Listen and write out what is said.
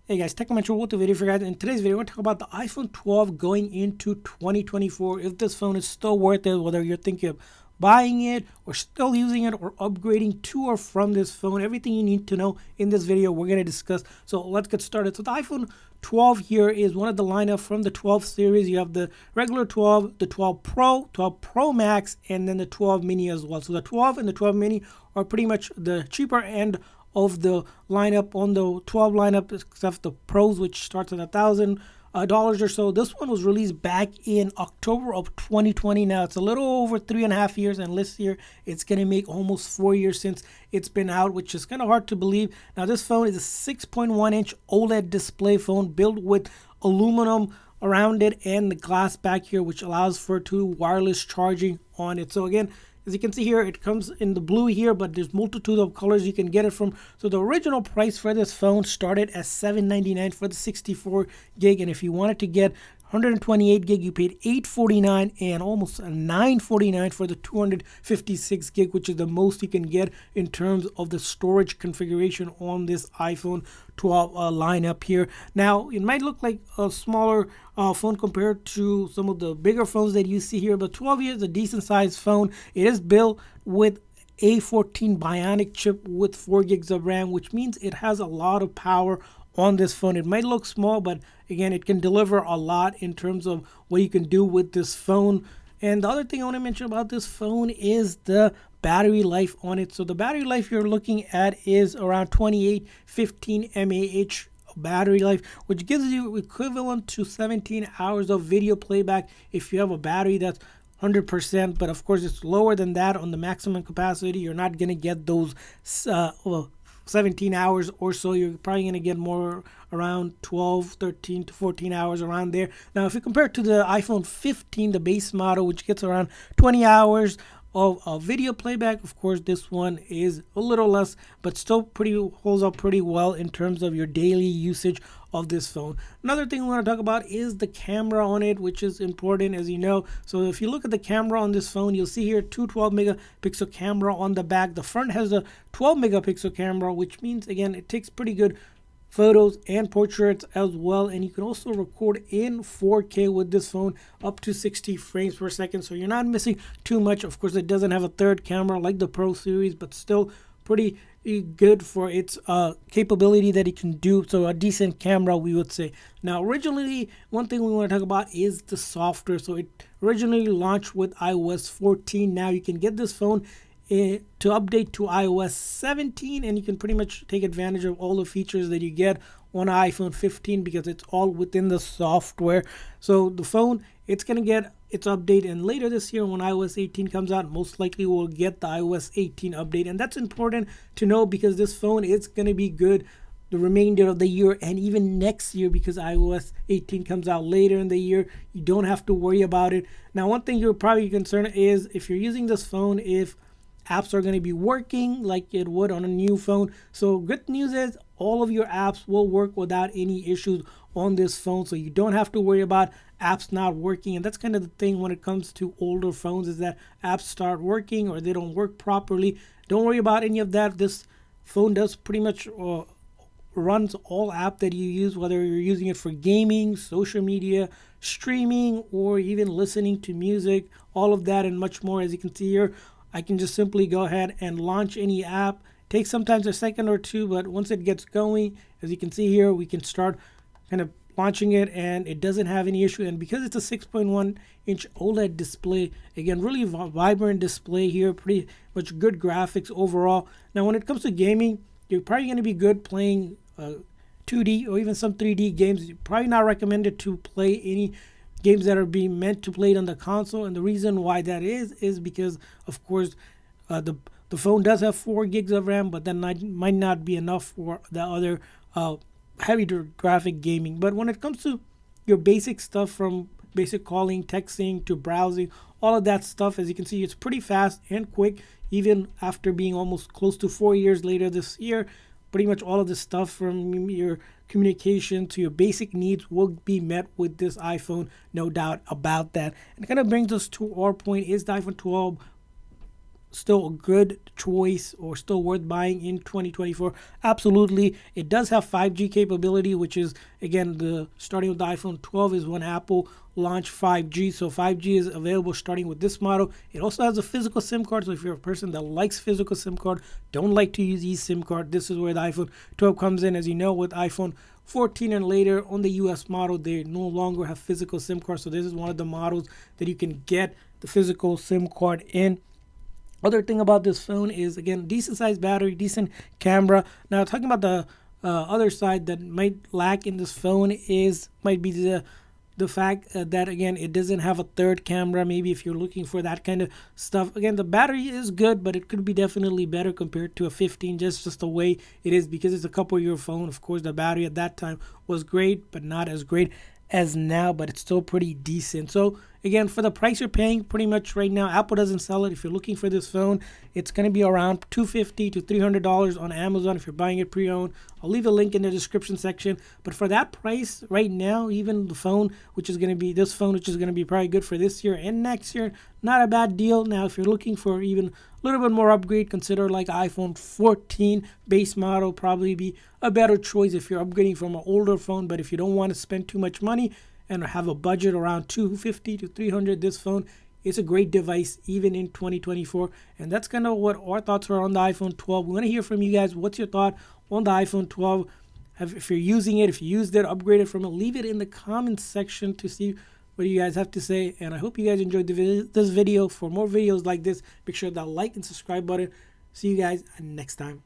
Hey guys, Tech Mentor with the video for you guys. In today's video, we're going to talk about the iPhone 12 going into 2024. If this phone is still worth it, whether you're thinking of buying it or still using it or upgrading to or from this phone, everything you need to know in this video we're going to discuss. So let's get started. So the iPhone 12 here is one of the lineup from the 12 series. You have the regular 12, the 12 Pro, 12 Pro Max, and then the 12 Mini as well. So the 12 and the 12 Mini are pretty much the cheaper end of the lineup on the 12 lineup, except the pros, which starts at $1,000 or so. This one was released back in October of 2020. Now it's a little over 3.5 years, and this year it's gonna make almost 4 years since it's been out, which is kind of hard to believe. Now this phone is a 6.1-inch OLED display phone built with aluminum around it and the glass back here, which allows for wireless charging on it. So again, as you can see here, it comes in the blue here, but there's multitude of colors you can get it from. So the original price for this phone started at $799 for the 64 gig, and if you wanted to get 128 gig, you paid $849 and almost $949 for the 256 gig, which is the most you can get in terms of the storage configuration on this iPhone 12 lineup here. Now, it might look like a smaller phone compared to some of the bigger phones that you see here, but 12 is a decent sized phone. It is built with A14 Bionic chip with 4 gigs of RAM, which means it has a lot of power on this phone. It might look small, but again, it can deliver a lot in terms of what you can do with this phone. And the other thing I want to mention about this phone is the battery life on it. So the battery life you're looking at is around 2815 mAh battery life, which gives you equivalent to 17 hours of video playback if you have a battery that's 100%, but of course it's lower than that on the maximum capacity. You're not going to get those 17 hours or so. You're probably going to get more around 12, 13 to 14 hours around there. Now, if you compare it to the iPhone 15, the base model, which gets around 20 hours of video playback, of course this one is a little less, but still holds up pretty well in terms of your daily usage of this phone. Another thing we want to talk about is the camera on it, which is important, as you know. So if you look at the camera on this phone, you'll see here two 12 megapixel camera on the back. The front has a 12 megapixel camera, which means again it takes pretty good photos and portraits as well, and you can also record in 4K with this phone up to 60 frames per second, so you're not missing too much. Of course, it doesn't have a third camera like the Pro series, but still pretty good for its capability that it can do. So a decent camera, we would say. Now, originally, one thing we want to talk about is the software. So it originally launched with iOS 14. Now you can get this phone to update to iOS 17, and you can pretty much take advantage of all the features that you get on iPhone 15 because it's all within the software. So the phone, it's going to get its update, and later this year when iOS 18 comes out, most likely we'll get the iOS 18 update, and that's important to know because this phone is going to be good the remainder of the year and even next year because iOS 18 comes out later in the year. You don't have to worry about it. Now, one thing you're probably concerned is if you're using this phone, if apps are going to be working like it would on a new phone. So good news is all of your apps will work without any issues on this phone, so you don't have to worry about apps not working. And that's kind of the thing when it comes to older phones, is that apps start working or they don't work properly. Don't worry about any of that. This phone does pretty much runs all app that you use, whether you're using it for gaming, social media, streaming, or even listening to music, all of that and much more. As you can see here, I can just simply go ahead and launch any app. Takes sometimes a second or two, but once it gets going, as you can see here, we can start kind of launching it and it doesn't have any issue. And because it's a 6.1-inch OLED display, again, really vibrant display here, pretty much good graphics overall. Now, when it comes to gaming, you're probably going to be good playing 2D or even some 3D games. You're probably not recommended to play any games that are being meant to play on the console, and the reason why that is because, of course, the phone does have 4 gigs of RAM, but that might not be enough for the other heavy graphic gaming. But when it comes to your basic stuff, from basic calling, texting to browsing, all of that stuff, as you can see, it's pretty fast and quick, even after being almost close to 4 years later this year. Pretty much all of the stuff from your communication to your basic needs will be met with this iPhone, no doubt about that. And it kind of brings us to our point, is the iPhone 12 still a good choice or still worth buying in 2024? Absolutely. It does have 5G capability, which is, again, the starting with the iPhone 12 is when Apple launched 5G. So 5G is available starting with this model. It also has a physical SIM card. So if you're a person that likes physical SIM card, don't like to use eSIM card, this is where the iPhone 12 comes in. As you know, with iPhone 14 and later on the US model, they no longer have physical SIM cards. So this is one of the models that you can get the physical SIM card in. Other thing about this phone is, again, decent sized battery, decent camera. Now, talking about the other side that might lack in this phone is might be the fact that, again, it doesn't have a third camera. Maybe if you're looking for that kind of stuff, again, the battery is good, but it could be definitely better compared to a 15, just the way it is, because it's a couple year phone. Of course, the battery at that time was great, but not as great as now, but it's still pretty decent. So again, for the price you're paying, pretty much right now, Apple doesn't sell it. If you're looking for this phone, it's going to be around $250 to $300 on Amazon if you're buying it pre-owned. I'll leave a link in the description section. But for that price right now, even the phone, which is going to be this phone, which is going to be probably good for this year and next year, not a bad deal. Now, if you're looking for even a little bit more upgrade, consider like iPhone 14 base model, probably be a better choice if you're upgrading from an older phone. But if you don't want to spend too much money and have a budget around $250 to $300, this phone is a great device even in 2024. And that's kind of what our thoughts are on the iPhone 12. We want to hear from you guys. What's your thought on the iPhone 12? If you're using it, if you used it, upgraded from it, leave it in the comments section to see what you guys have to say. And I hope you guys enjoyed this video. For more videos like this, make sure that like and subscribe button. See you guys next time.